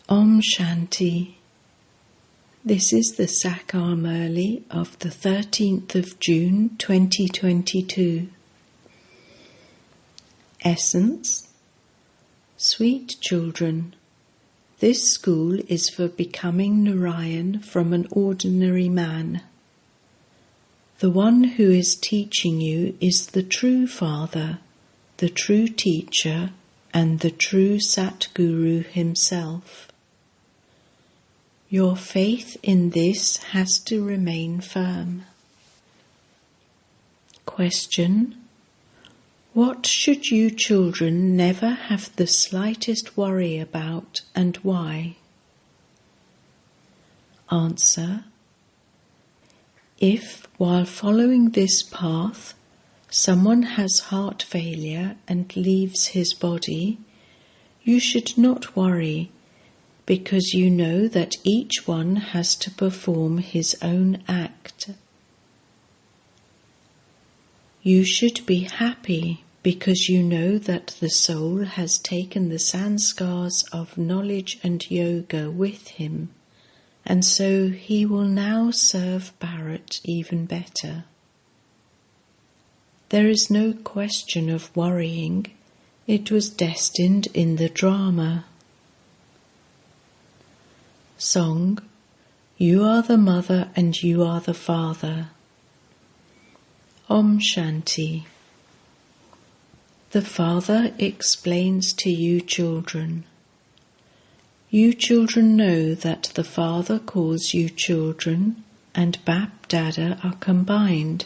Om Shanti. This is the Sakar Murli of the 13th of June 2022. Essence. Sweet children, this school is for becoming Narayan from an ordinary man. The one who is teaching you is the true Father, the true teacher, and the true Satguru himself. Your faith in this has to remain firm. Question: what should you children never have the slightest worry about, and why? Answer: if, while following this path, someone has heart failure and leaves his body, you should not worry, because you know that each one has to perform his own act. You should be happy because you know that the soul has taken the sanskars of knowledge and yoga with him, and so he will now serve Bharat even better. There is no question of worrying. It was destined in the drama. Song. You are the mother and you are the father. Om Shanti. The Father explains to you children. You children know that the Father calls you children and Bap Dada are combined.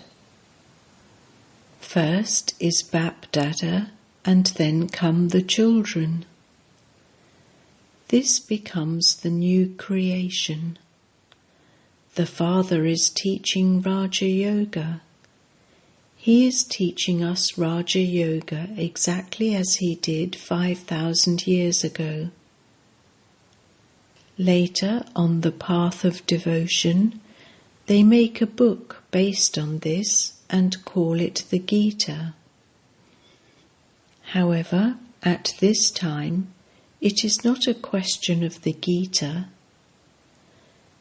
First is Bap Dada and then come the children. This becomes the new creation. The Father is teaching Raja Yoga. He is teaching us Raja Yoga exactly as he did 5,000 years ago. Later, on the path of devotion, they make a book based on this and call it the Gita. However, at this time, it is not a question of the Gita.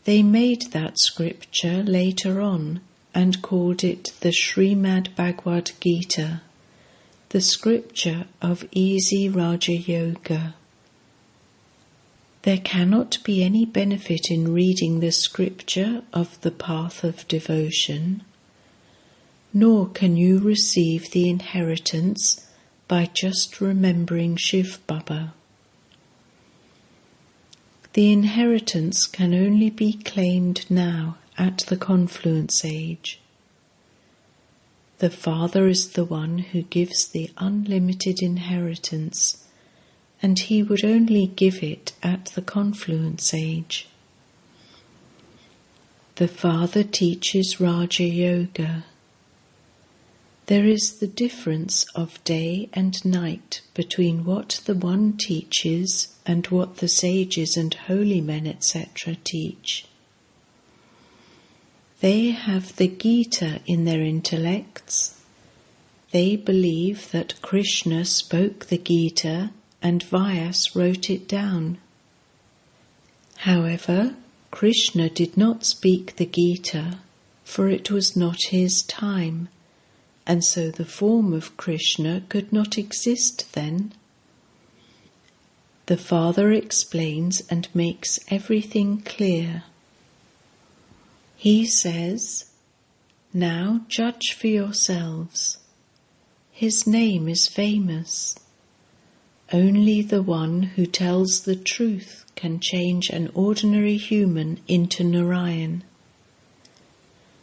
They made that scripture later on and called it the Srimad Bhagavad Gita, the scripture of easy Raja Yoga. There cannot be any benefit in reading the scripture of the path of devotion, nor can you receive the inheritance by just remembering Shiv Baba. The inheritance can only be claimed now at the confluence age. The Father is the one who gives the unlimited inheritance, and he would only give it at the confluence age. The Father teaches Raja Yoga. There is the difference of day and night between what the one teaches and what the sages and holy men, etc. teach. They have the Gita in their intellects. They believe that Krishna spoke the Gita and Vyas wrote it down. However, Krishna did not speak the Gita, for it was not his time, and so the form of Krishna could not exist then. The Father explains and makes everything clear. He says, now judge for yourselves. His name is famous. Only the one who tells the truth can change an ordinary human into Narayan.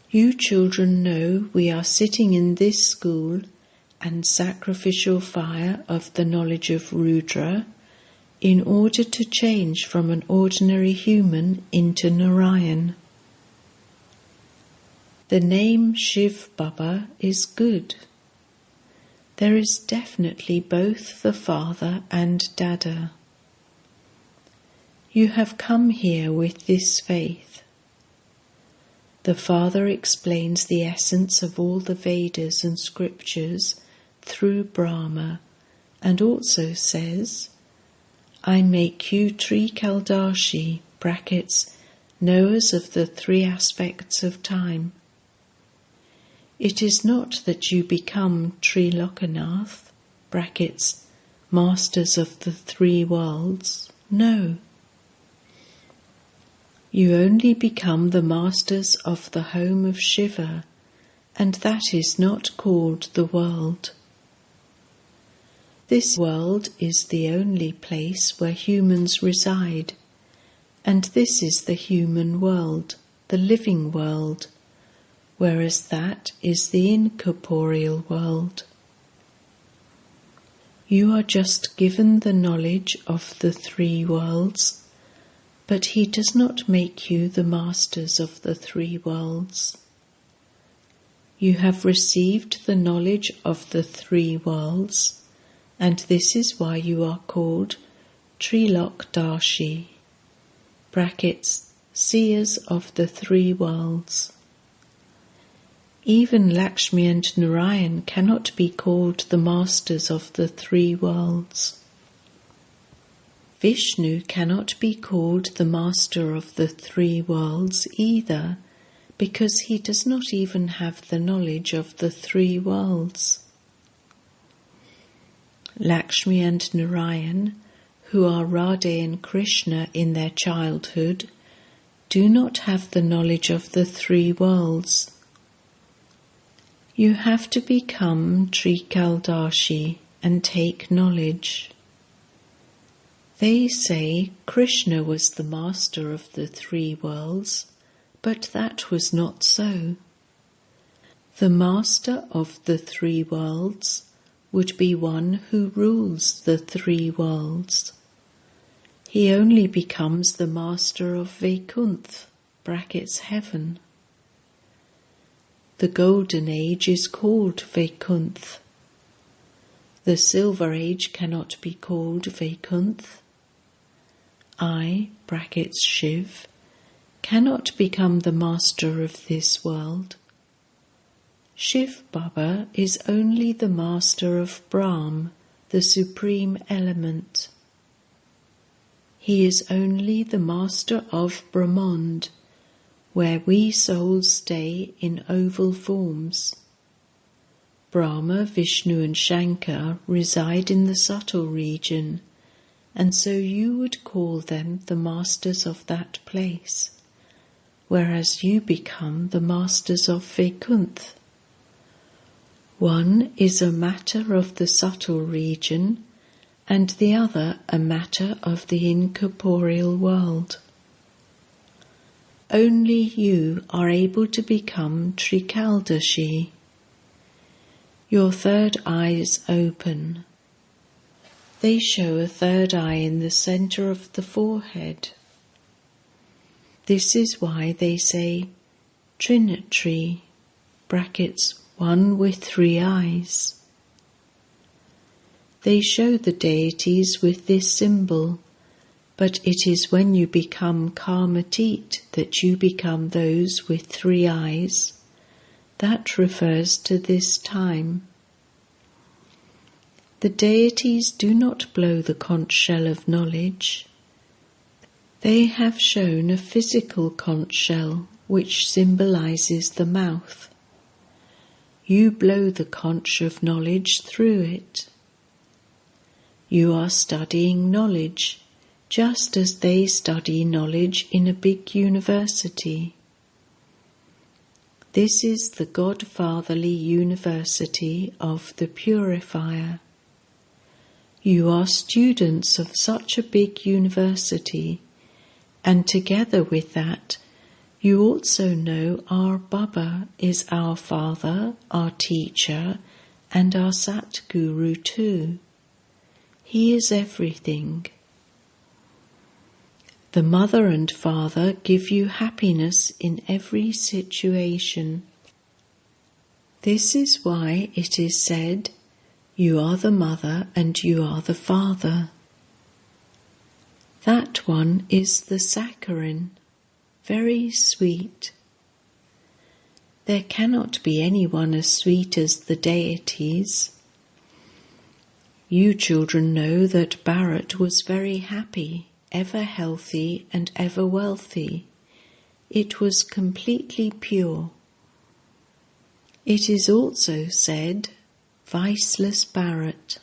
You children know we are sitting in this school and sacrificial fire of the knowledge of Rudra in order to change from an ordinary human into Narayan. The name Shiv Baba is good. There is definitely both the Father and Dada. You have come here with this faith. The Father explains the essence of all the Vedas and scriptures through Brahma, and also says, I make you Trikaldarshi, brackets, knowers of the three aspects of time. It is not that you become Trilokanath, brackets, masters of the three worlds. No. You only become the masters of the home of Shiva, and that is not called the world. This world is the only place where humans reside, and this is the human world, the living world, whereas that is the incorporeal world. You are just given the knowledge of the three worlds, but he does not make you the masters of the three worlds. You have received the knowledge of the three worlds, and this is why you are called Trilokdarshi, brackets, seers of the three worlds. Even Lakshmi and Narayan cannot be called the masters of the three worlds. Vishnu cannot be called the master of the three worlds either, because he does not even have the knowledge of the three worlds. Lakshmi and Narayan, who are Radha and Krishna in their childhood, do not have the knowledge of the three worlds. You have to become Trikaldarshi and take knowledge. They say Krishna was the master of the three worlds, but that was not so. The master of the three worlds would be one who rules the three worlds. He only becomes the master of Vaikuntha, brackets heaven. The golden age is called Vaikuntha. The silver age cannot be called Vaikuntha. I, brackets Shiv, cannot become the master of this world. Shiv Baba is only the master of Brahm, the supreme element. He is only the master of Brahmand, where we souls stay in oval forms. Brahma, Vishnu and Shankar reside in the subtle region, and so you would call them the masters of that place, whereas you become the masters of Vaikuntha. One is a matter of the subtle region, and the other a matter of the incorporeal world. Only you are able to become Trikaldarshi. Your third eyes open. They show a third eye in the center of the forehead. This is why they say Trinitri, brackets, one with three eyes. They show the deities with this symbol, but it is when you become Karmatit that you become those with three eyes. That refers to this time. The deities do not blow the conch shell of knowledge. They have shown a physical conch shell which symbolizes the mouth. You blow the conch of knowledge through it. You are studying knowledge, just as they study knowledge in a big university. This is the Godfatherly University of the Purifier. You are students of such a big university, and together with that, you also know our Baba is our father, our teacher, and our Satguru too. He is everything. The mother and father give you happiness in every situation. This is why it is said, you are the mother and you are the father. That one is the saccharin, very sweet. There cannot be anyone as sweet as the deities. You children know that Bharat was very happy, ever healthy and ever wealthy. It was completely pure. It is also said, viceless Bharat.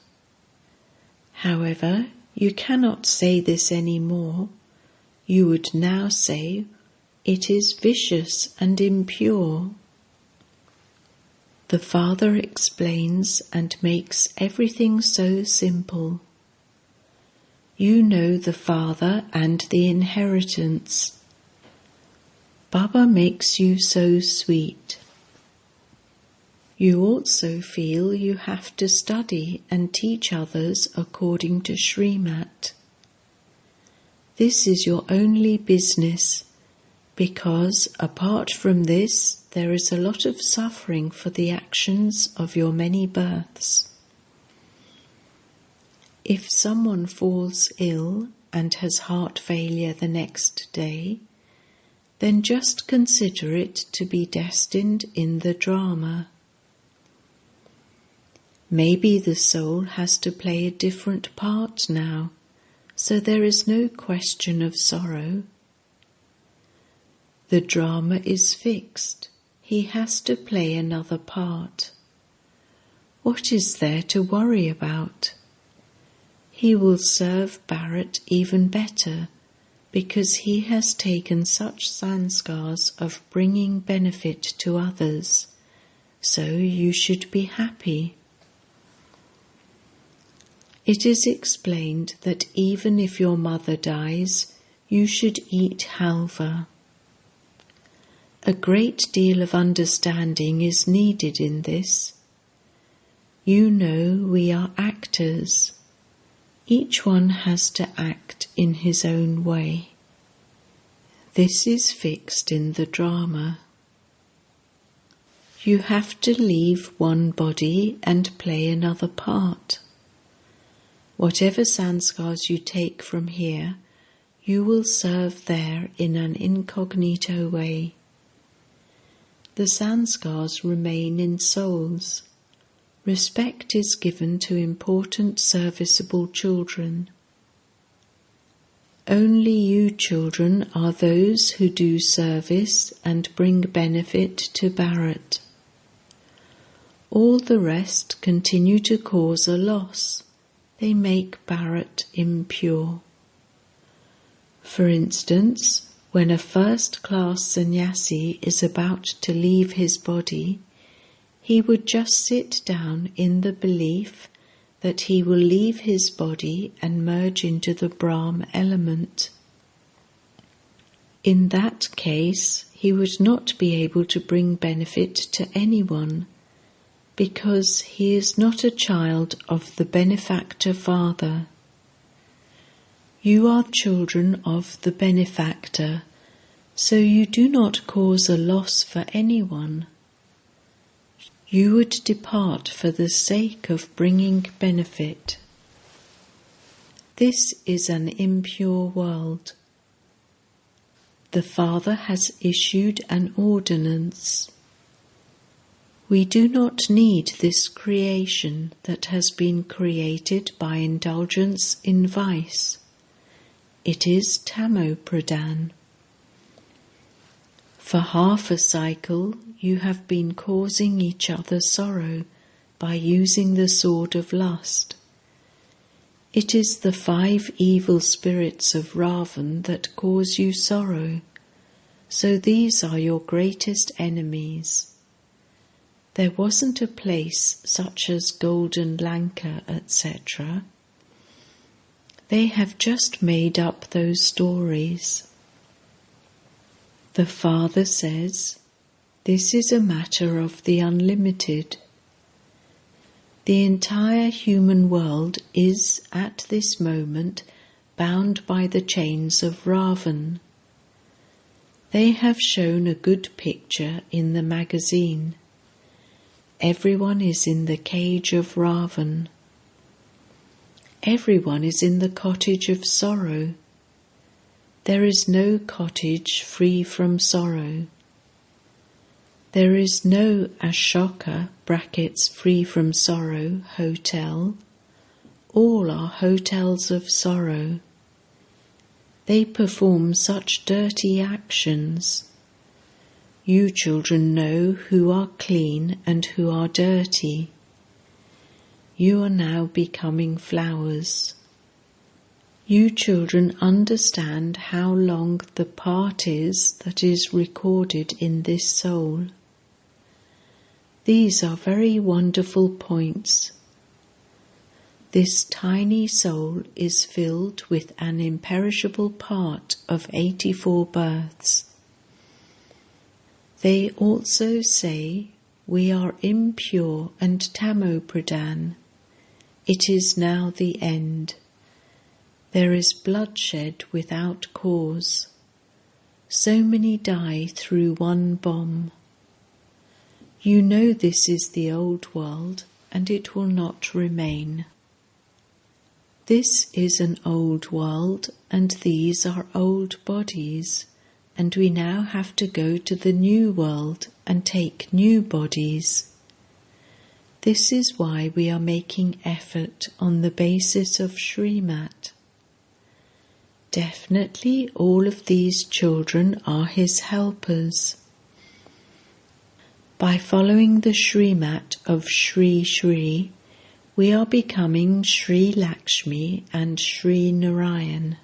However, you cannot say this any more. You would now say, it is vicious and impure. The Father explains and makes everything so simple. You know the Father and the inheritance. Baba makes you so sweet. You also feel you have to study and teach others according to Srimat. This is your only business, because apart from this, there is a lot of suffering for the actions of your many births. If someone falls ill and has heart failure the next day, then just consider it to be destined in the drama. Maybe the soul has to play a different part now, so there is no question of sorrow. The drama is fixed. He has to play another part. What is there to worry about? He will serve Bharat even better, because he has taken such sanskars of bringing benefit to others, so you should be happy. It is explained that even if your mother dies, you should eat halva. A great deal of understanding is needed in this. You know we are actors. Each one has to act in his own way. This is fixed in the drama. You have to leave one body and play another part. Whatever sanskars you take from here, you will serve there in an incognito way. The sanskars remain in souls. Respect is given to important serviceable children. Only you children are those who do service and bring benefit to Bharat. All the rest continue to cause a loss. They make Bharat impure. For instance, when a first-class sannyasi is about to leave his body, he would just sit down in the belief that he will leave his body and merge into the Brahma element. In that case, he would not be able to bring benefit to anyone, because he is not a child of the benefactor Father. You are children of the benefactor, so you do not cause a loss for anyone. You would depart for the sake of bringing benefit. This is an impure world. The Father has issued an ordinance. We do not need this creation that has been created by indulgence in vice. It is tamo-pradhan. For half a cycle, you have been causing each other sorrow by using the sword of lust. It is the 5 evil spirits of Ravan that cause you sorrow, so these are your greatest enemies. There wasn't a place such as Golden Lanka, etc. They have just made up those stories. The Father says, this is a matter of the unlimited. The entire human world is, at this moment, bound by the chains of Ravan. They have shown a good picture in the magazine. Everyone is in the cage of Ravan. Everyone is in the cottage of sorrow. There is no cottage free from sorrow. There is no Ashoka (free from sorrow) hotel, all are hotels of sorrow. They perform such dirty actions. You children know who are clean and who are dirty. You are now becoming flowers. You children understand how long the part is that is recorded in this soul. These are very wonderful points. This tiny soul is filled with an imperishable part of 84 births. They also say, we are impure and Tamopradhan. It is now the end. There is bloodshed without cause. So many die through one bomb. You know this is the old world, and it will not remain. This is an old world, and these are old bodies, and we now have to go to the new world and take new bodies. This is why we are making effort on the basis of Srimat. Definitely all of these children are his helpers. By following the Srimat of Sri Sri, we are becoming Sri Lakshmi and Sri Narayan.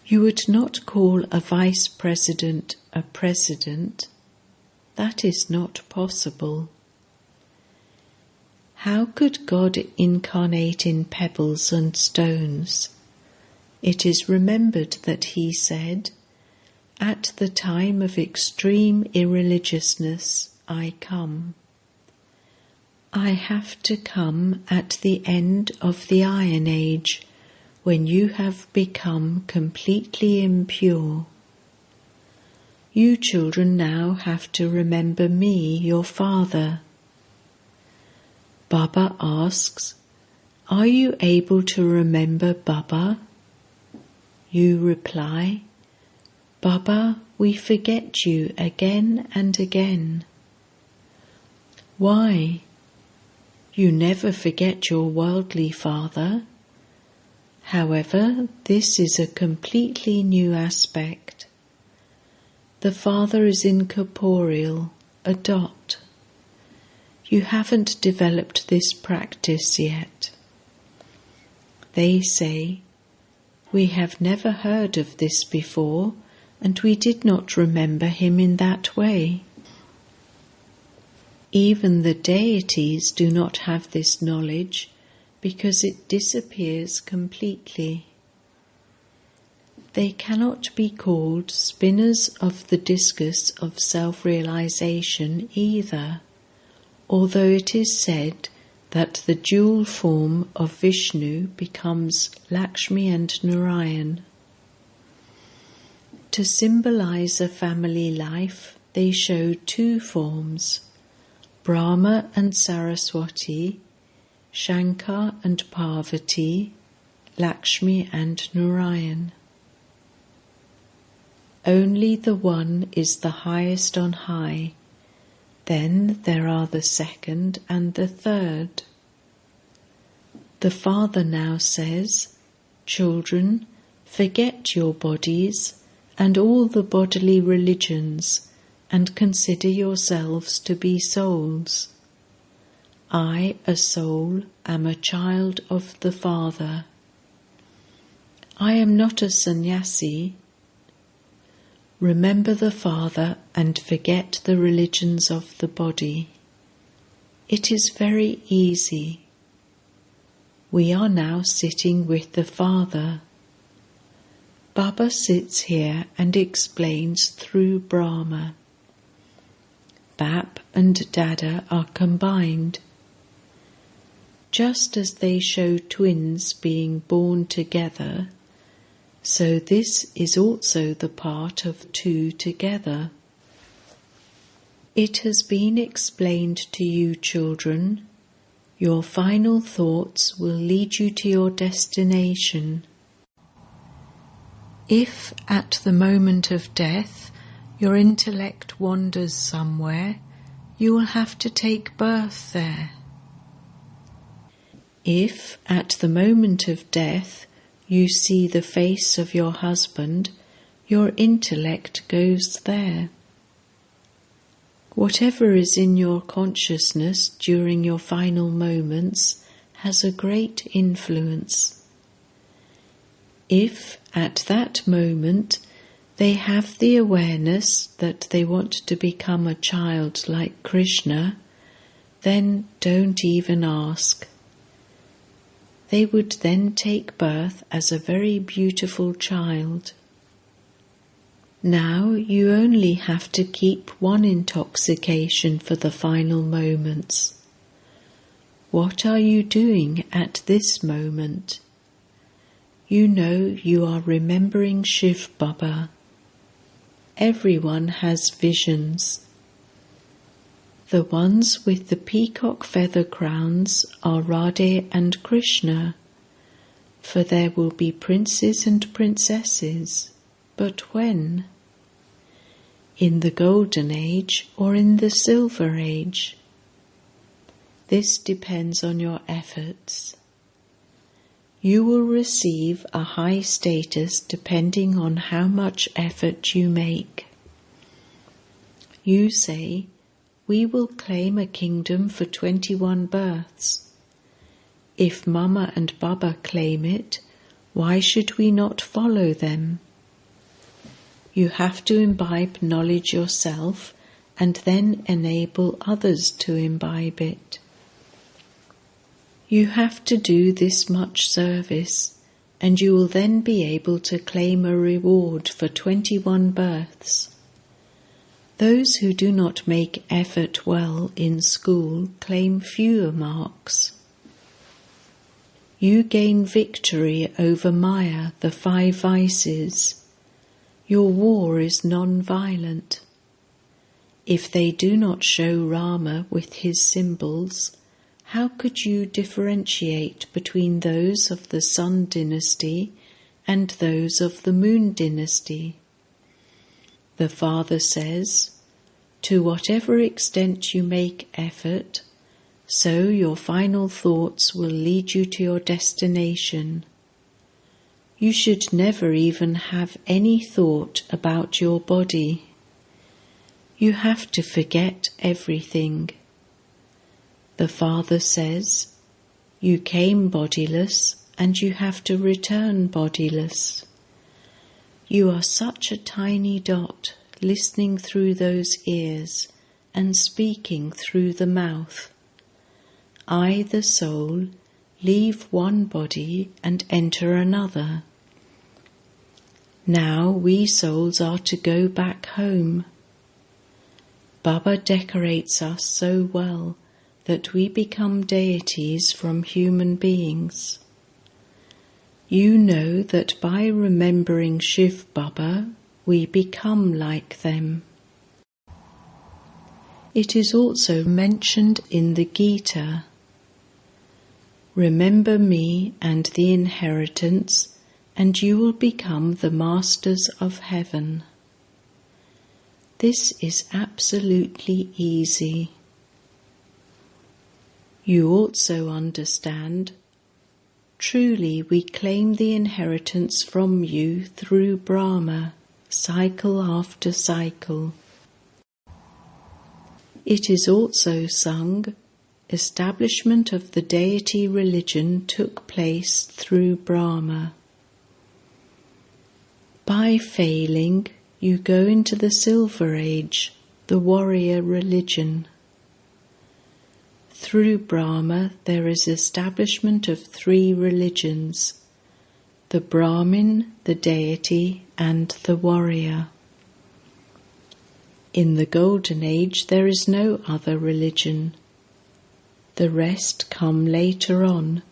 You would not call a vice president a president. That is not possible. How could God incarnate in pebbles and stones? It is remembered that he said, "At the time of extreme irreligiousness, I come. I have to come at the end of the Iron Age, when you have become completely impure. You children now have to remember me, your father." Baba asks, "Are you able to remember Baba?" You reply, "Baba, we forget you again and again." Why? You never forget your worldly father. However, this is a completely new aspect. The father is incorporeal, a dot. You haven't developed this practice yet. They say, "We have never heard of this before, and we did not remember him in that way." Even the deities do not have this knowledge because it disappears completely. They cannot be called spinners of the discus of self-realization either, although it is said that the dual form of Vishnu becomes Lakshmi and Narayan. To symbolize a family life, they show two forms, Brahma and Saraswati, Shankar and Parvati, Lakshmi and Narayan. Only the one is the highest on high. Then there are the second and the third. The Father now says, "Children, forget your bodies and all the bodily religions, and consider yourselves to be souls. I, a soul, am a child of the Father. I am not a sannyasi. Remember the Father and forget the religions of the body. It is very easy. We are now sitting with the Father. Baba sits here and explains through Brahma. Bap and Dada are combined. Just as they show twins being born together, so this is also the part of two together. It has been explained to you, children. Your final thoughts will lead you to your destination. If at the moment of death your intellect wanders somewhere, you will have to take birth there. If, at the moment of death, you see the face of your husband, your intellect goes there. Whatever is in your consciousness during your final moments has a great influence. If, at that moment, they have the awareness that they want to become a child like Krishna, then don't even ask. They would then take birth as a very beautiful child. Now you only have to keep one intoxication for the final moments. What are you doing at this moment? You know you are remembering Shiv Baba. Everyone has visions. The ones with the peacock feather crowns are Radhe and Krishna, for there will be princes and princesses. But when? In the Golden Age or in the Silver Age? This depends on your efforts. You will receive a high status depending on how much effort you make. You say, we will claim a kingdom for 21 births. If Mama and Baba claim it, why should we not follow them? You have to imbibe knowledge yourself and then enable others to imbibe it. You have to do this much service, and you will then be able to claim a reward for 21 births. Those who do not make effort well in school claim fewer marks. You gain victory over Maya, the 5 vices. Your war is non-violent. If they do not show Rama with his symbols, how could you differentiate between those of the Sun dynasty and those of the Moon dynasty? The Father says, to whatever extent you make effort, so your final thoughts will lead you to your destination. You should never even have any thought about your body. You have to forget everything. The Father says, you came bodiless and you have to return bodiless. You are such a tiny dot, listening through those ears and speaking through the mouth. I, the soul, leave one body and enter another. Now we souls are to go back home. Baba decorates us so well that we become deities from human beings. You know that by remembering Shiv Baba, we become like them. It is also mentioned in the Gita. Remember me and the inheritance, and you will become the masters of heaven. This is absolutely easy. You also understand, truly we claim the inheritance from you through Brahma, cycle after cycle. It is also sung, establishment of the deity religion took place through Brahma. By failing, you go into the Silver Age, the warrior religion. Through Brahma there is establishment of 3 religions, the Brahmin, the deity, and the warrior. In the Golden Age there is no other religion. The rest come later on,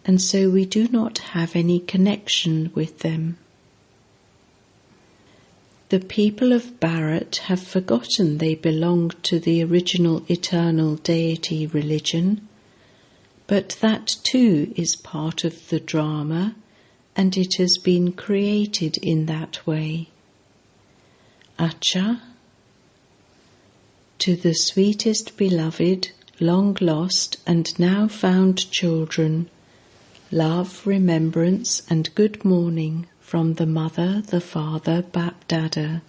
and so we do not have any connection with them. The people of Bharat have forgotten they belonged to the original eternal deity religion, but that too is part of the drama, and it has been created in that way. Acha, to the sweetest beloved, long lost and now found children, love, remembrance and good morning from the Mother, the Father, Bap-Dada.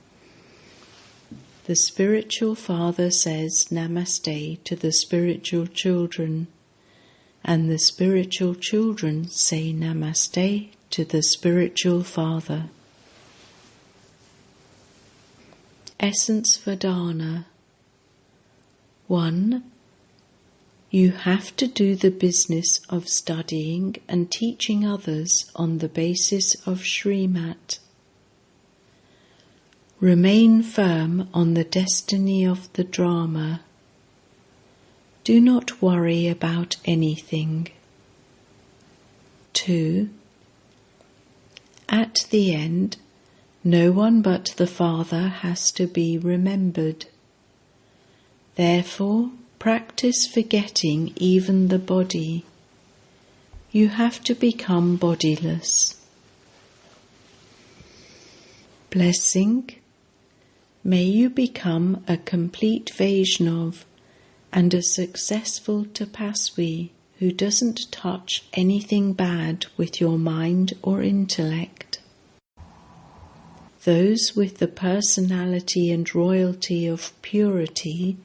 The spiritual father says Namaste to the spiritual children, and the spiritual children say Namaste to the spiritual father. Essence Vedana. 1. You have to do the business of studying and teaching others on the basis of Srimat. Remain firm on the destiny of the drama. Do not worry about anything. 2. At the end, no one but the Father has to be remembered. Therefore, practice forgetting even the body. You have to become bodiless. Blessing. May you become a complete Vaishnav and a successful Tapasvi who doesn't touch anything bad with your mind or intellect. Those with the personality and royalty of purity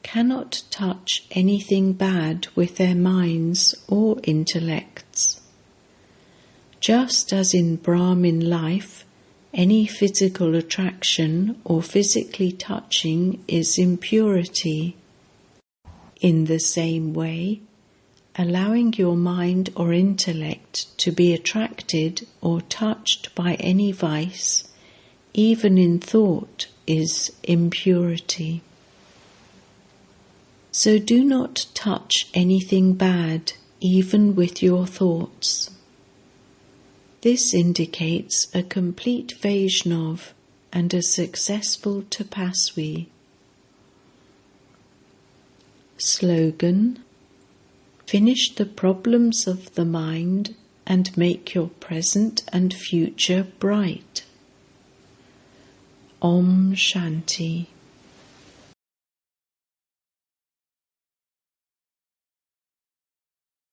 cannot touch anything bad with their minds or intellects. Just as in Brahmin life, any physical attraction or physically touching is impurity. In the same way, allowing your mind or intellect to be attracted or touched by any vice, even in thought, is impurity. So do not touch anything bad, even with your thoughts. This indicates a complete Vaishnav and a successful Tapasvi. Slogan. Finish the problems of the mind and make your present and future bright. Om Shanti.